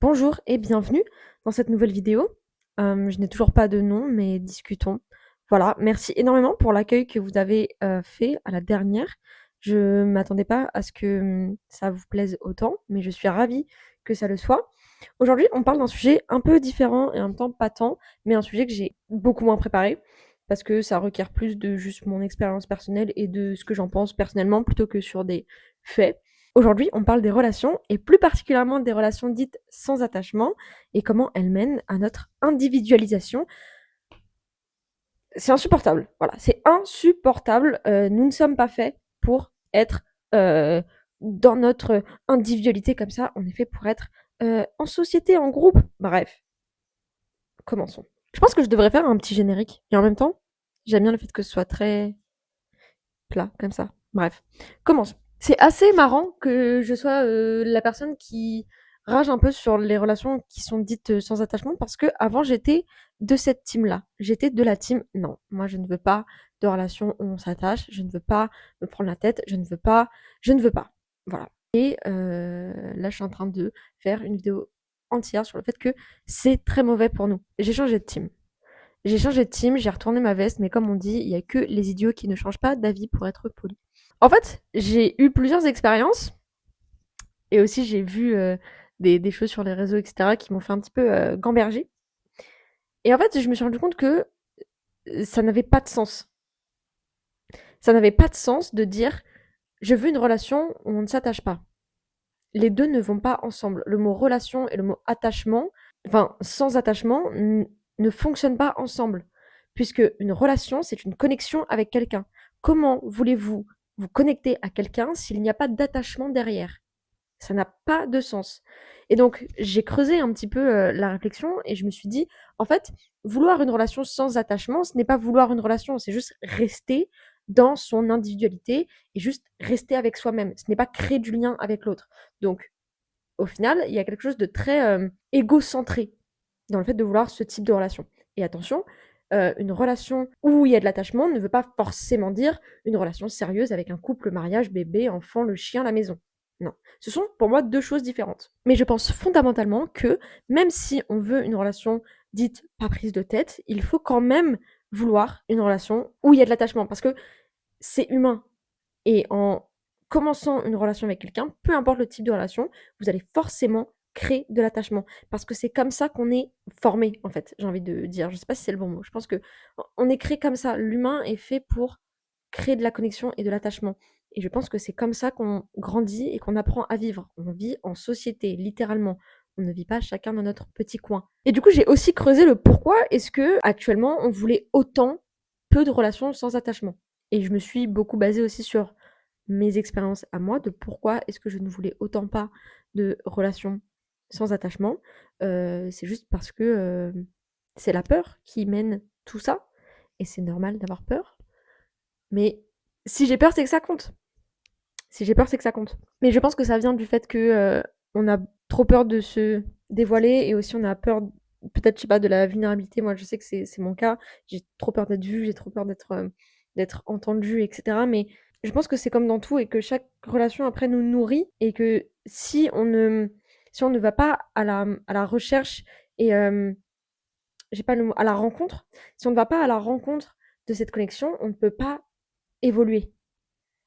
Bonjour et bienvenue dans cette nouvelle vidéo. Je n'ai toujours pas de nom, mais discutons. Voilà, merci énormément pour l'accueil que vous avez, fait à la dernière. Je m'attendais pas à ce que, ça vous plaise autant, mais je suis ravie que ça le soit. Aujourd'hui, on parle d'un sujet un peu différent et en même temps pas tant, mais un sujet que j'ai beaucoup moins préparé parce que ça requiert plus de juste mon expérience personnelle et de ce que j'en pense personnellement plutôt que sur des faits. Aujourd'hui, on parle des relations et plus particulièrement des relations dites sans attachement et comment elles mènent à notre individualisation. C'est insupportable. Voilà, c'est insupportable. Nous ne sommes pas faits pour être dans notre individualité comme ça. On est fait pour être en société, en groupe. Bref, commençons. Je pense que je devrais faire un petit générique. Et en même temps, j'aime bien le fait que ce soit très plat, comme ça. Bref, commençons. C'est assez marrant que je sois la personne qui rage un peu sur les relations qui sont dites sans attachement parce que avant j'étais de cette team-là. J'étais de la team non, moi je ne veux pas de relation où on s'attache, je ne veux pas me prendre la tête, je ne veux pas. Voilà. Et là je suis en train de faire une vidéo entière sur le fait que c'est très mauvais pour nous. J'ai changé de team. J'ai changé de team, j'ai retourné ma veste, mais comme on dit, il y a que les idiots qui ne changent pas d'avis pour être polis. En fait, j'ai eu plusieurs expériences et aussi j'ai vu des choses sur les réseaux, etc., qui m'ont fait un petit peu gamberger. Et en fait, je me suis rendu compte que ça n'avait pas de sens. Ça n'avait pas de sens de dire je veux une relation où on ne s'attache pas. Les deux ne vont pas ensemble. Le mot relation et le mot attachement, enfin sans attachement, ne fonctionnent pas ensemble. Puisque une relation, c'est une connexion avec quelqu'un. Comment voulez-vous vous connecter à quelqu'un s'il n'y a pas d'attachement derrière? Ça n'a pas de sens. Et donc, j'ai creusé un petit peu la réflexion et je me suis dit, en fait, vouloir une relation sans attachement, ce n'est pas vouloir une relation, c'est juste rester dans son individualité et juste rester avec soi-même. Ce n'est pas créer du lien avec l'autre. Donc, au final, il y a quelque chose de très égocentré dans le fait de vouloir ce type de relation. Et attention, une relation où il y a de l'attachement ne veut pas forcément dire une relation sérieuse avec un couple, mariage, bébé, enfant, le chien, la maison. Non, ce sont pour moi deux choses différentes. Mais je pense fondamentalement que même si on veut une relation dite pas prise de tête, il faut quand même vouloir une relation où il y a de l'attachement parce que c'est humain. Et en commençant une relation avec quelqu'un, peu importe le type de relation, vous allez forcément créer de l'attachement. Parce que c'est comme ça qu'on est formé, en fait, j'ai envie de dire. Je sais pas si c'est le bon mot. Je pense que on est créé comme ça. L'humain est fait pour créer de la connexion et de l'attachement. Et je pense que c'est comme ça qu'on grandit et qu'on apprend à vivre. On vit en société, littéralement. On ne vit pas chacun dans notre petit coin. Et du coup, j'ai aussi creusé le pourquoi est-ce que actuellement on voulait autant peu de relations sans attachement. Et je me suis beaucoup basée aussi sur mes expériences à moi de pourquoi est-ce que je ne voulais autant pas de relations sans attachement. C'est juste parce que c'est la peur qui mène tout ça. Et c'est normal d'avoir peur. Mais si j'ai peur, c'est que ça compte. Si j'ai peur, c'est que ça compte. Mais je pense que ça vient du fait que on a trop peur de se dévoiler et aussi on a peur, peut-être, je sais pas, de la vulnérabilité. Moi, je sais que c'est mon cas. J'ai trop peur d'être vue, j'ai trop peur d'être entendue, etc. Mais je pense que c'est comme dans tout et que chaque relation après nous nourrit et que si on ne va pas à la recherche et j'ai pas le mot, à la rencontre, si on ne va pas à la rencontre de cette connexion, on ne peut pas évoluer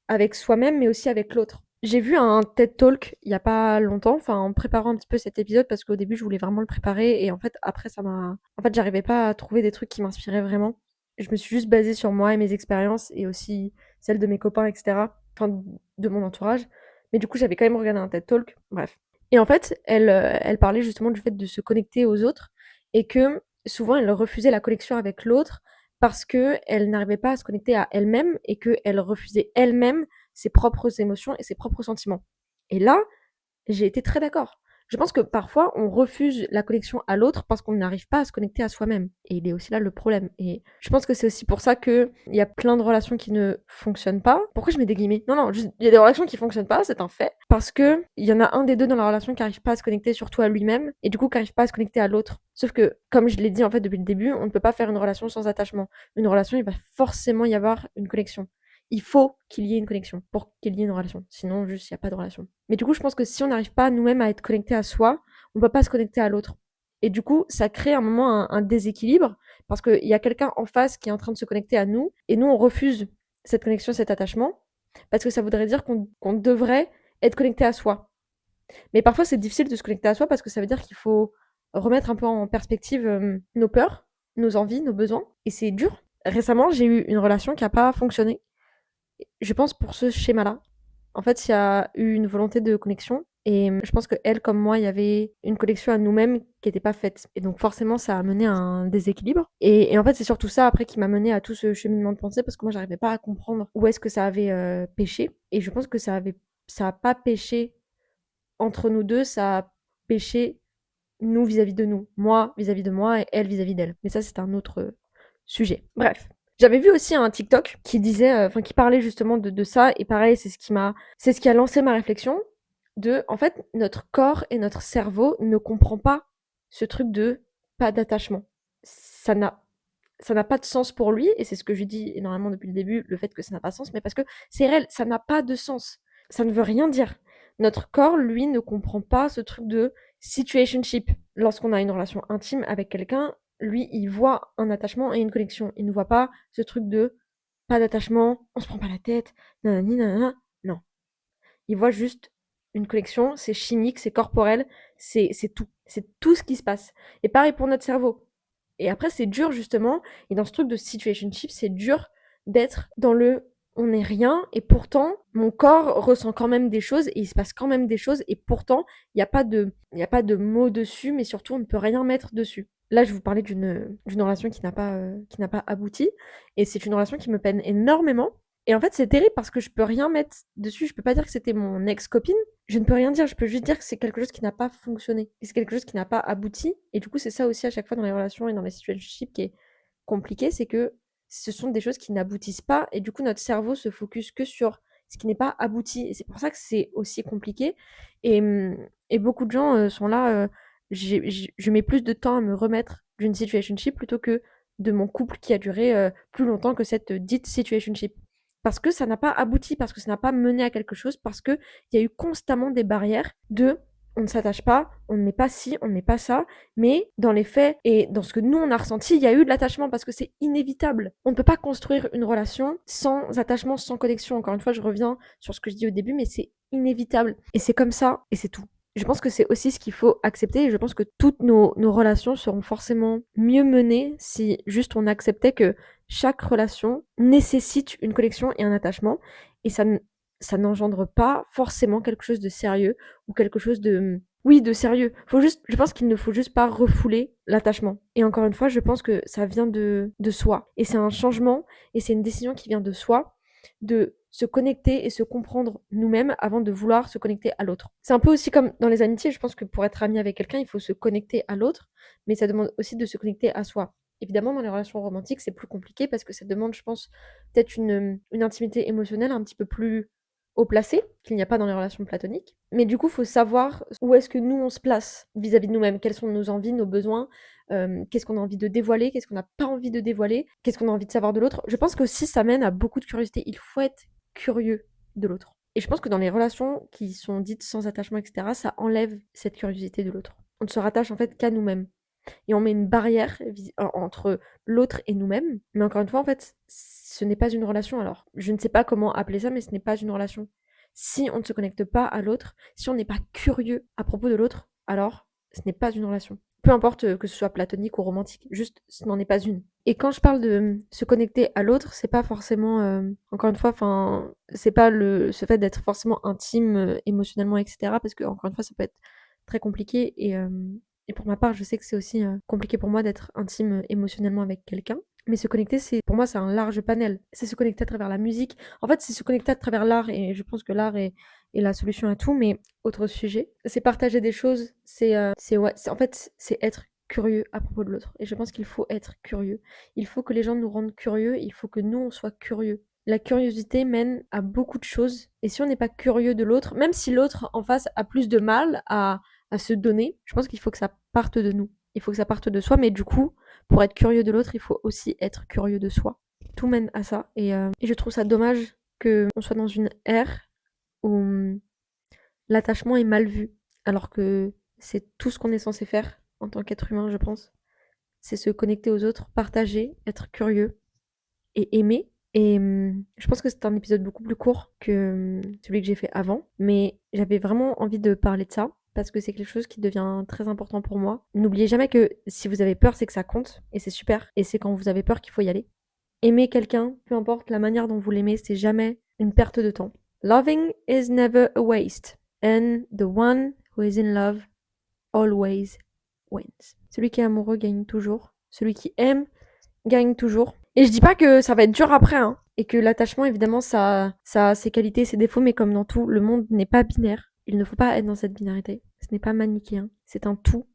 avec soi-même, mais aussi avec l'autre. J'ai vu un TED Talk il y a pas longtemps, enfin en préparant un petit peu cet épisode parce qu'au début je voulais vraiment le préparer et en fait après en fait j'arrivais pas à trouver des trucs qui m'inspiraient vraiment. Je me suis juste basée sur moi et mes expériences et aussi celles de mes copains, etc. Enfin de mon entourage. Mais du coup j'avais quand même regardé un TED Talk, bref. Et en fait elle parlait justement du fait de se connecter aux autres et que souvent elle refusait la connexion avec l'autre parce qu'elle n'arrivait pas à se connecter à elle-même et qu'elle refusait elle-même ses propres émotions et ses propres sentiments. Et là, j'ai été très d'accord. Je pense que parfois, on refuse la connexion à l'autre parce qu'on n'arrive pas à se connecter à soi-même. Et il est aussi là le problème. Et je pense que c'est aussi pour ça qu'il y a plein de relations qui ne fonctionnent pas. Pourquoi je mets des guillemets? Non, non, il y a des relations qui fonctionnent pas, c'est un fait. Parce que il y en a un des deux dans la relation qui n'arrive pas à se connecter surtout à lui-même et du coup qui n'arrive pas à se connecter à l'autre. Sauf que, comme je l'ai dit en fait depuis le début, on ne peut pas faire une relation sans attachement. Une relation, il va forcément y avoir une connexion. Il faut qu'il y ait une connexion pour qu'il y ait une relation. Sinon, juste, il n'y a pas de relation. Mais du coup, je pense que si on n'arrive pas nous-mêmes à être connectés à soi, on peut pas se connecter à l'autre. Et du coup, ça crée un moment un déséquilibre parce qu'il y a quelqu'un en face qui est en train de se connecter à nous et nous, on refuse cette connexion, cet attachement parce que ça voudrait dire qu'on devrait être connecté à soi. Mais parfois, c'est difficile de se connecter à soi parce que ça veut dire qu'il faut remettre un peu en perspective nos peurs, nos envies, nos besoins. Et c'est dur. Récemment, j'ai eu une relation qui n'a pas fonctionné. Je pense pour ce schéma-là. En fait, il y a eu une volonté de connexion. Et je pense que elle, comme moi, il y avait une connexion à nous-mêmes qui n'était pas faite. Et donc forcément, ça a mené à un déséquilibre. Et en fait, c'est surtout ça après qui m'a mené à tout ce cheminement de pensée parce que moi, j'arrivais pas à comprendre où est-ce que ça avait péché. Et je pense que ça a pas péché entre nous deux, ça a péché nous vis-à-vis de nous, moi vis-à-vis de moi et elle vis-à-vis d'elle. Mais ça, c'est un autre sujet. Bref. J'avais vu aussi un TikTok qui disait, enfin, qui parlait justement de ça. Et pareil, c'est ce qui a lancé ma réflexion de, en fait, notre corps et notre cerveau ne comprend pas ce truc de pas d'attachement. Ça n'a, ça n'a pas de sens pour lui. Et c'est ce que je dis énormément depuis le début, le fait que ça n'a pas de sens, mais parce que c'est réel, ça n'a pas de sens. Ça ne veut rien dire. Notre corps, lui, ne comprend pas ce truc de situationship. Lorsqu'on a une relation intime avec quelqu'un, lui, il voit un attachement et une connexion. Il ne voit pas ce truc de pas d'attachement, on se prend pas la tête, nanani, nanana. Non. Il voit juste une connexion, c'est chimique, c'est corporel, c'est tout. C'est tout ce qui se passe. Et pareil pour notre cerveau. Et après, c'est dur, justement, et dans ce truc de situationship, c'est dur d'être dans le on n'est rien, et pourtant, mon corps ressent quand même des choses, et il se passe quand même des choses, et pourtant, il y a pas de mots dessus, mais surtout, on ne peut rien mettre dessus. Là, je vous parlais d'une relation qui n'a pas abouti, et c'est une relation qui me peine énormément. Et en fait, c'est terrible parce que je peux rien mettre dessus. Je peux pas dire que c'était mon ex-copine. Je ne peux rien dire. Je peux juste dire que c'est quelque chose qui n'a pas fonctionné. Et c'est quelque chose qui n'a pas abouti. Et du coup, c'est ça aussi à chaque fois dans les relations et dans les situationships qui est compliqué. C'est que ce sont des choses qui n'aboutissent pas. Et du coup, notre cerveau se focus que sur ce qui n'est pas abouti. Et c'est pour ça que c'est aussi compliqué. Et, et beaucoup de gens sont là. Je mets plus de temps à me remettre d'une situationship plutôt que de mon couple qui a duré plus longtemps que cette dite situationship. Parce que ça n'a pas abouti, parce que ça n'a pas mené à quelque chose, parce qu'il y a eu constamment des barrières de on ne s'attache pas, on ne met pas ci, on ne met pas ça, mais dans les faits et dans ce que nous on a ressenti, il y a eu de l'attachement parce que c'est inévitable. On ne peut pas construire une relation sans attachement, sans connexion. Encore une fois, je reviens sur ce que je dis au début, mais c'est inévitable. Et c'est comme ça, et c'est tout. Je pense que c'est aussi ce qu'il faut accepter et je pense que toutes nos relations seront forcément mieux menées si juste on acceptait que chaque relation nécessite une connexion et un attachement et ça n'engendre pas forcément quelque chose de sérieux ou quelque chose de oui, de sérieux. Je pense qu'il ne faut juste pas refouler l'attachement. Et encore une fois, je pense que ça vient de soi. Et c'est un changement et c'est une décision qui vient de soi, de se connecter et se comprendre nous-mêmes avant de vouloir se connecter à l'autre. C'est un peu aussi comme dans les amitiés, je pense que pour être ami avec quelqu'un, il faut se connecter à l'autre, mais ça demande aussi de se connecter à soi. Évidemment, dans les relations romantiques, c'est plus compliqué parce que ça demande, je pense, peut-être une intimité émotionnelle un petit peu plus haut placée qu'il n'y a pas dans les relations platoniques. Mais du coup, il faut savoir où est-ce que nous, on se place vis-à-vis de nous-mêmes, quelles sont nos envies, nos besoins, qu'est-ce qu'on a envie de dévoiler, qu'est-ce qu'on n'a pas envie de dévoiler, qu'est-ce qu'on a envie de savoir de l'autre. Je pense que aussi, ça mène à beaucoup de curiosité. Il faut être curieux de l'autre. Et je pense que dans les relations qui sont dites sans attachement, etc., ça enlève cette curiosité de l'autre. On ne se rattache en fait qu'à nous-mêmes et on met une barrière entre l'autre et nous-mêmes. Mais encore une fois, en fait, ce n'est pas une relation. Alors, je ne sais pas comment appeler ça, mais ce n'est pas une relation. Si on ne se connecte pas à l'autre, si on n'est pas curieux à propos de l'autre, alors ce n'est pas une relation. Peu importe que ce soit platonique ou romantique, juste ce n'en est pas une. Et quand je parle de se connecter à l'autre, c'est pas forcément, encore une fois, enfin, c'est pas ce fait d'être forcément intime émotionnellement, etc. Parce que encore une fois, ça peut être très compliqué et pour ma part, je sais que c'est aussi compliqué pour moi d'être intime émotionnellement avec quelqu'un. Mais se connecter, pour moi, c'est un large panel. C'est se connecter à travers la musique. En fait, c'est se connecter à travers l'art. Et je pense que l'art est la solution à tout. Mais autre sujet, c'est partager des choses. En fait, c'est être curieux à propos de l'autre. Et je pense qu'il faut être curieux. Il faut que les gens nous rendent curieux. Il faut que nous, on soit curieux. La curiosité mène à beaucoup de choses. Et si on n'est pas curieux de l'autre, même si l'autre en face a plus de mal à se donner, je pense qu'il faut que ça parte de nous. Il faut que ça parte de soi, mais du coup, pour être curieux de l'autre, il faut aussi être curieux de soi. Tout mène à ça. Et je trouve ça dommage qu'on soit dans une ère où l'attachement est mal vu, alors que c'est tout ce qu'on est censé faire en tant qu'être humain, je pense. C'est se connecter aux autres, partager, être curieux et aimer. Et je pense que c'est un épisode beaucoup plus court que celui que j'ai fait avant, mais j'avais vraiment envie de parler de ça parce que c'est quelque chose qui devient très important pour moi. N'oubliez jamais que si vous avez peur, c'est que ça compte et c'est super. Et c'est quand vous avez peur qu'il faut y aller. Aimer quelqu'un, peu importe la manière dont vous l'aimez, c'est jamais une perte de temps. Loving is never a waste, and the one who is in love always wins. Celui qui est amoureux gagne toujours. Celui qui aime gagne toujours. Et je dis pas que ça va être dur après, hein. Et que l'attachement, évidemment, ça a ses qualités et ses défauts, mais comme dans tout, le monde n'est pas binaire. Il ne faut pas être dans cette binarité. Ce n'est pas manichéen. C'est un tout.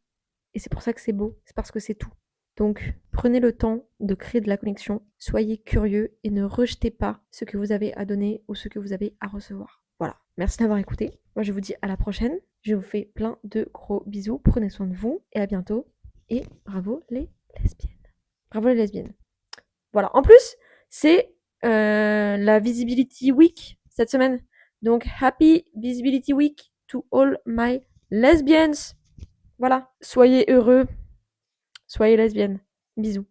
Et c'est pour ça que c'est beau. C'est parce que c'est tout. Donc, prenez le temps de créer de la connexion. Soyez curieux et ne rejetez pas ce que vous avez à donner ou ce que vous avez à recevoir. Voilà. Merci d'avoir écouté. Moi, je vous dis à la prochaine. Je vous fais plein de gros bisous. Prenez soin de vous et à bientôt. Et bravo les lesbiennes. Bravo les lesbiennes. Voilà. En plus, c'est la Visibility Week cette semaine. Donc, Happy Visibility Week to all my lesbians. Voilà. Soyez heureux. Soyez lesbiennes. Bisous.